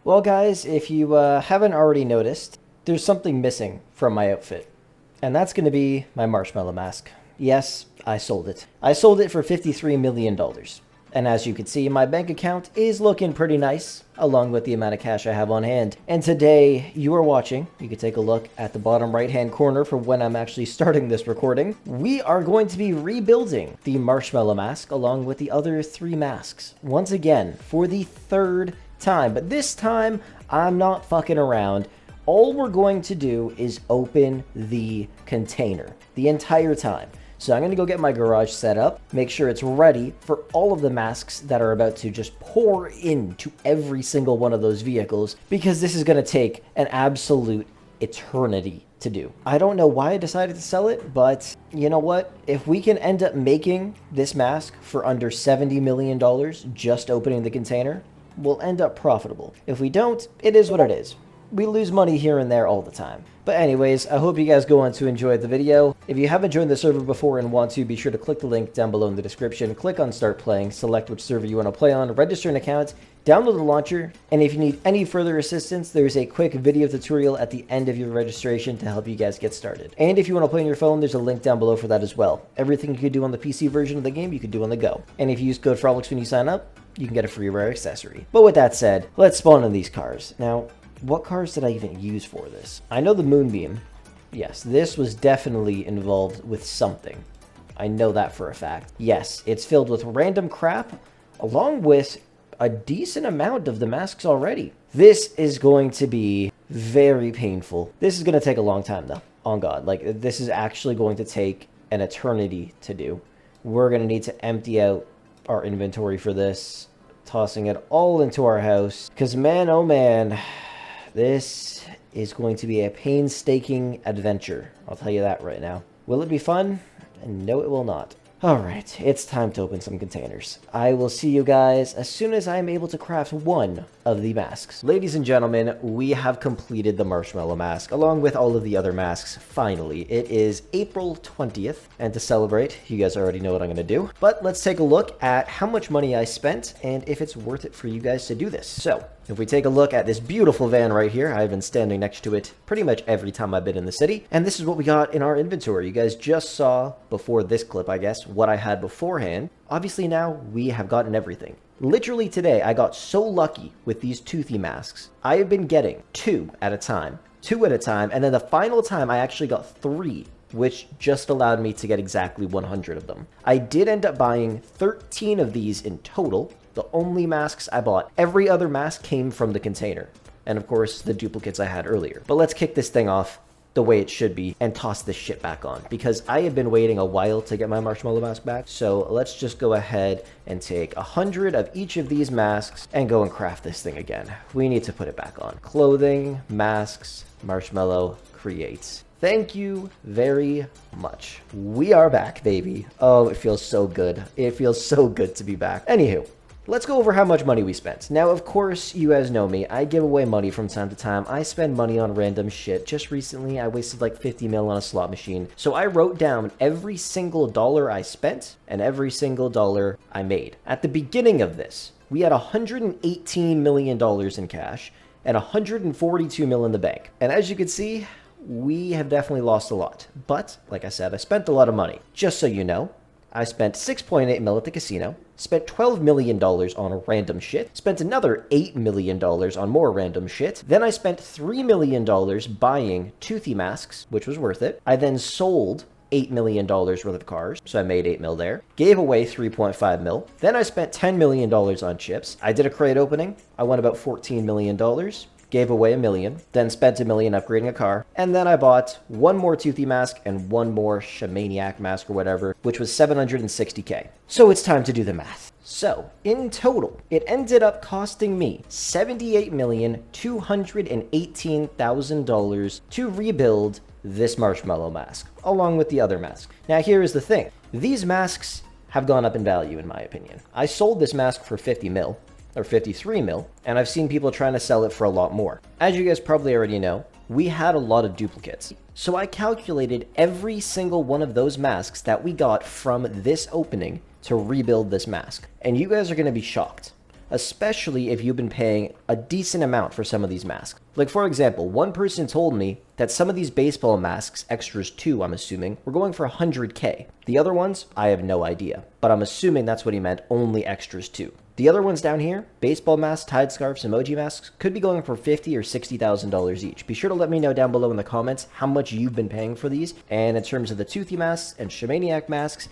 Well, guys, if you haven't already noticed, there's something missing from my outfit, and that's going to be my marshmallow mask. Yes, I sold it. I sold it for $53 million. And as you can see, my bank account is looking pretty nice, along with the amount of cash I have on hand. And today, you are watching, you can take a look at the bottom right-hand corner for when I'm actually starting this recording. We are going to be rebuilding the marshmallow mask, along with the other 3 masks. Once again, for the 3rd time. But this time, I'm not fucking around. All we're going to do is open the container the entire time. So I'm going to go get my garage set up, make sure it's ready for all of the masks that are about to just pour into every single one of those vehicles, because this is going to take an absolute eternity to do. I don't know why I decided to sell it, but you know what? If we can end up making this mask for under $70 million just opening the container, we'll end up profitable. If we don't, it is what it is. We lose money here and there all the time. But anyways, I hope you guys go on to enjoy the video. If you haven't joined the server before and want to, be sure to click the link down below in the description, click on start playing, select which server you want to play on, register an account, download the launcher, and if you need any further assistance, there's a quick video tutorial at the end of your registration to help you guys get started. And if you want to play on your phone, there's a link down below for that as well. Everything you could do on the PC version of the game, you could do on the go. And if you use code Frolickz when you sign up, you can get a free rare accessory. But with that said, let's spawn in these cars. Now, what cars did I even use for this? I know the Moonbeam. Yes, this was definitely involved with something. I know that for a fact. Yes, it's filled with random crap, along with a decent amount of the masks already. This is going to be very painful. This is going to take a long time, though. On God, like, this is actually going to take an eternity to do. We're going to need to empty out our inventory for this, tossing it all into our house. Because, man, oh man, this is going to be a painstaking adventure. I'll tell you that right now. Will it be fun? No, it will not. Alright, it's time to open some containers. I will see you guys as soon as I'm able to craft one of the masks. Ladies and gentlemen, we have completed the marshmallow mask, along with all of the other masks, finally. It is April 20th, and to celebrate, you guys already know what I'm going to do. But let's take a look at how much money I spent, and if it's worth it for you guys to do this. So, if we take a look at this beautiful van right here, I've been standing next to it pretty much every time I've been in the city. And this is what we got in our inventory. You guys just saw before this clip, I guess, what I had beforehand. Obviously now we have gotten everything. Literally today, I got so lucky with these toothy masks. I have been getting 2 at a time. 2 at a time. And then the final time I actually got 3, which just allowed me to get exactly 100 of them. I did end up buying 13 of these in total. The only masks I bought. Every other mask came from the container. And of course, the duplicates I had earlier. But let's kick this thing off the way it should be and toss this shit back on. Because I have been waiting a while to get my marshmallow mask back. So let's just go ahead and take 100 of each of these masks and go and craft this thing again. We need to put it back on. Clothing, masks, marshmallow, create. Thank you very much. We are back, baby. Oh, it feels so good. It feels so good to be back. Anywho. Let's go over how much money we spent. Now, of course, you guys know me. I give away money from time to time. I spend money on random shit. Just recently, I wasted like 50 mil on a slot machine. So I wrote down every single dollar I spent and every single dollar I made. At the beginning of this, we had $118 million in cash and $142 million in the bank. And as you can see, we have definitely lost a lot. But, like I said, I spent a lot of money. Just so you know, I spent 6.8 mil at the casino, spent $12 million on random shit, spent another $8 million on more random shit, then I spent $3 million buying toothy masks, which was worth it. I then sold $8 million worth of cars, so I made 8 mil there, gave away 3.5 mil, then I spent $10 million on chips, I did a crate opening, I won about $14 million, gave away $1 million, then spent $1 million upgrading a car, and then I bought one more toothy mask and one more Shamaniac mask or whatever, which was $760K. So it's time to do the math. So, in total, it ended up costing me $78,218,000 to rebuild this marshmallow mask, along with the other mask. Now here is the thing. These masks have gone up in value in my opinion. I sold this mask for 50 mil. Or 53 mil, and I've seen people trying to sell it for a lot more. As you guys probably already know, we had a lot of duplicates. So I calculated every single one of those masks that we got from this opening to rebuild this mask. And you guys are going to be shocked. especially if you've been paying a decent amount for some of these masks. Like for example, one person told me that some of these baseball masks, extras 2 I'm assuming, were going for 100K. The other ones, I have no idea, but I'm assuming that's what he meant, only extras 2. The other ones down here, baseball masks, tied scarves, emoji masks, could be going for $50,000 or $60,000 each. Be sure to let me know down below in the comments how much you've been paying for these. And in terms of the toothy masks and Shemaniac masks,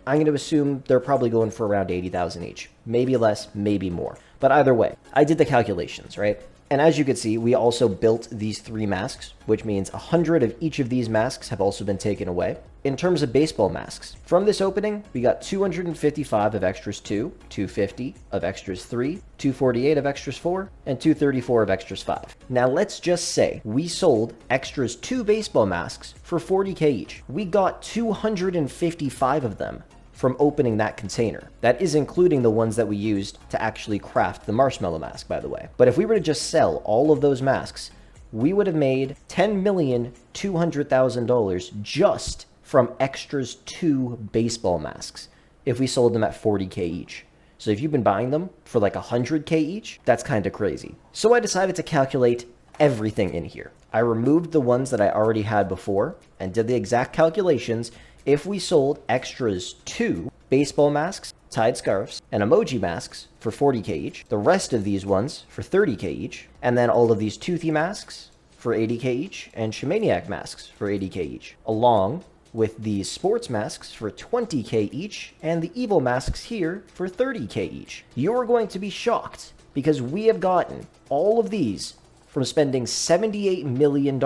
I'm going to assume they're probably going for around $80,000 each. Maybe less, maybe more. But either way, I did the calculations, right? And as you can see, we also built these 3 masks, which means 100 of each of these masks have also been taken away. In terms of baseball masks, from this opening, we got 255 of extras 2, 250 of extras 3, 248 of extras 4, and 234 of extras 5. Now let's just say we sold extras 2 baseball masks for 40K each. We got 255 of them from opening that container. That is including the ones that we used to actually craft the marshmallow mask, by the way. But if we were to just sell all of those masks, we would have made $10,200,000 just from extras 2 baseball masks if we sold them at 40K each. So if you've been buying them for like 100K each, that's kind of crazy. So I decided to calculate everything in here. I removed the ones that I already had before and did the exact calculations. If we sold extras 2 baseball masks, tied scarves, and emoji masks for 40K each, the rest of these ones for 30K each, and then all of these toothy masks for 80K each, and Shemaniac masks for 80K each, along with these sports masks for 20K each, and the evil masks here for 30K each. You're going to be shocked because we have gotten all of these from spending $78 million.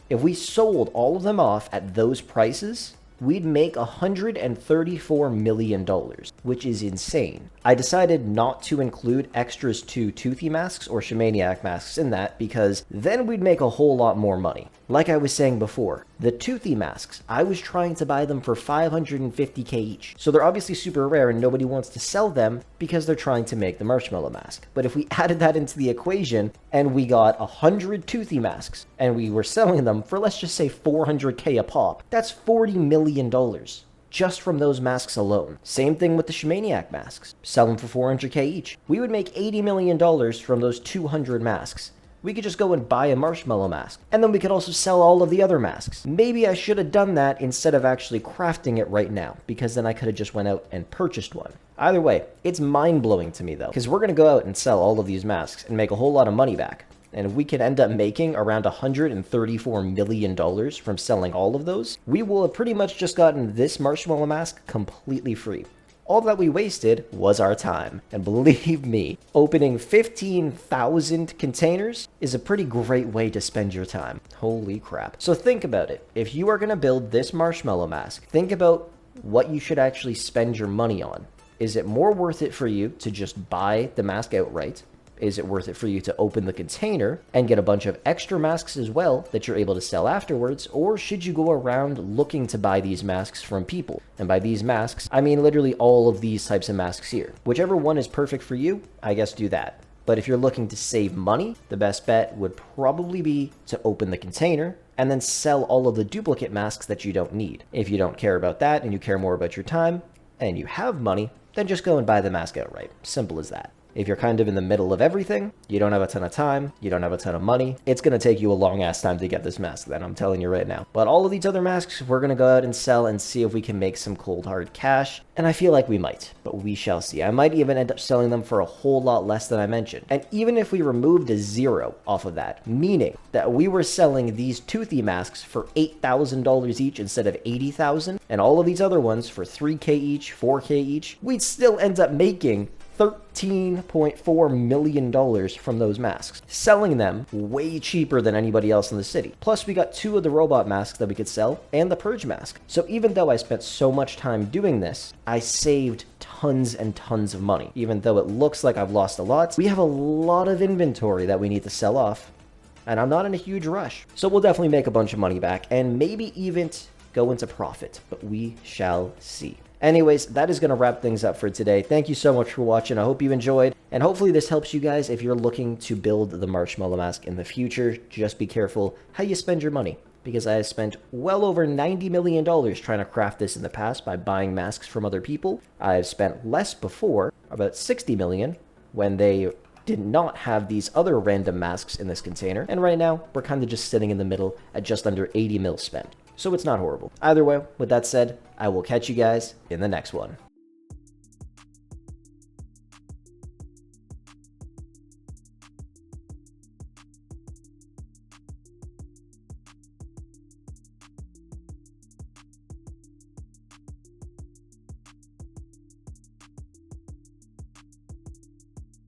If we sold all of them off at those prices, we'd make $134 million, which is insane. I decided not to include extras 2 toothy masks or Shemaniac masks in that because then we'd make a whole lot more money. Like I was saying before, the toothy masks, I was trying to buy them for 550K each. So they're obviously super rare and nobody wants to sell them because they're trying to make the marshmallow mask. But if we added that into the equation and we got 100 toothy masks and we were selling them for, let's just say, 400K a pop, that's $40 million just from those masks alone. Same thing with the Shemaniac masks. Sell them for 400K each. We would make $80 million from those 200 masks. We could just go and buy a marshmallow mask. And then we could also sell all of the other masks. Maybe I should have done that instead of actually crafting it right now, because then I could have just went out and purchased one. Either way, it's mind-blowing to me though, because we're going to go out and sell all of these masks and make a whole lot of money back. And if we can end up making around $134 million from selling all of those, we will have pretty much just gotten this marshmallow mask completely free. All that we wasted was our time. And believe me, opening 15,000 containers is a pretty great way to spend your time. Holy crap. So think about it. If you are going to build this marshmallow mask, think about what you should actually spend your money on. Is it more worth it for you to just buy the mask outright? Is it worth it for you to open the container and get a bunch of extra masks as well that you're able to sell afterwards? Or should you go around looking to buy these masks from people? And by these masks, I mean literally all of these types of masks here. Whichever one is perfect for you, I guess do that. But if you're looking to save money, the best bet would probably be to open the container and then sell all of the duplicate masks that you don't need. If you don't care about that and you care more about your time and you have money, then just go and buy the mask outright. Simple as that. If you're kind of in the middle of everything, you don't have a ton of time, you don't have a ton of money, it's going to take you a long ass time to get this mask, then I'm telling you right now. But all of these other masks, we're going to go out and sell and see if we can make some cold hard cash. And I feel like we might, but we shall see. I might even end up selling them for a whole lot less than I mentioned. And even if we removed a zero off of that, meaning that we were selling these toothy masks for $8,000 each instead of $80,000, and all of these other ones for $3K each, $4K each, we'd still end up making $13.4 million from those masks, selling them way cheaper than anybody else in the city. Plus, we got 2 of the robot masks that we could sell and the purge mask. So even though I spent so much time doing this, I saved tons and tons of money. Even though it looks like I've lost a lot, we have a lot of inventory that we need to sell off, and I'm not in a huge rush. So we'll definitely make a bunch of money back and maybe even go into profit, but we shall see. Anyways, that is going to wrap things up for today. Thank you so much for watching. I hope you enjoyed. And hopefully this helps you guys if you're looking to build the marshmallow mask in the future. Just be careful how you spend your money, because I have spent well over $90 million trying to craft this in the past by buying masks from other people. I've spent less before, about $60 million, when they did not have these other random masks in this container, and right now we're kind of just sitting in the middle at just under 80 mil spent. So it's not horrible. Either way, with that said, I will catch you guys in the next one.